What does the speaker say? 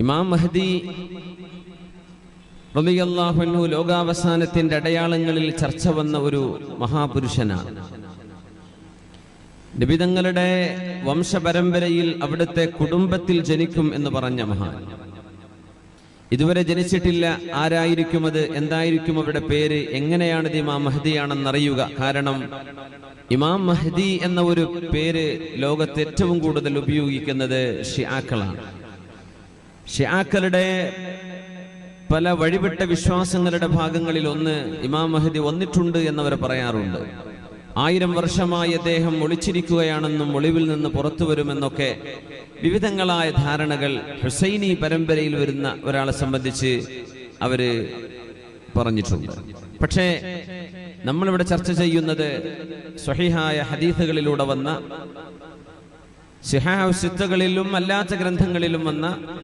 ഇമാം മഹ്ദി റളിയല്ലാഹു അൻഹു ലോകാവസാനത്തിന്റെ അടയാളങ്ങളിൽ ചർച്ച വന്ന ഒരു മഹാപുരുഷനാണ്. നബിതങ്ങളുടെ വംശപരമ്പരയിൽ അവിടുത്തെ കുടുംബത്തിൽ ജനിക്കും എന്ന് പറഞ്ഞ മഹാൻ. ഇതുവരെ ജനിച്ചിട്ടില്ല. ആരായിരിക്കും അത്, എന്തായിരിക്കും അവരുടെ പേര്, എങ്ങനെയാണിത് ഇമാം മഹ്ദിയാണെന്നറിയുക. കാരണം ഇമാം മഹ്ദി എന്ന ഒരു പേര് ലോകത്ത് ഏറ്റവും കൂടുതൽ ഉപയോഗിക്കുന്നത് ഷിആക്കളാണ്. ഷിആക്കളുടെ പല വഴിവിട്ട വിശ്വാസങ്ങളുടെ ഭാഗങ്ങളിൽ ഒന്ന് ഇമാം മഹ്ദി വന്നിട്ടുണ്ട് എന്നവർ പറയാറുണ്ട്. 1000 വർഷമായി അദ്ദേഹം ഒളിച്ചിരിക്കുകയാണെന്നും ഒളിവിൽ നിന്ന് പുറത്തു വരുമെന്നൊക്കെ വിവിധങ്ങളായ ധാരണകൾ ഹുസൈനി പരമ്പരയിൽ വരുന്ന ഒരാളെ സംബന്ധിച്ച് അവര് പറഞ്ഞിട്ടുണ്ട്. പക്ഷേ നമ്മളിവിടെ ചർച്ച ചെയ്യുന്നത് സ്വഹീഹായ ഹദീസുകളിലൂടെ വന്ന സിഹാഹ് സിത്തകളിലും അല്ലാത്ത ഗ്രന്ഥങ്ങളിലും വന്ന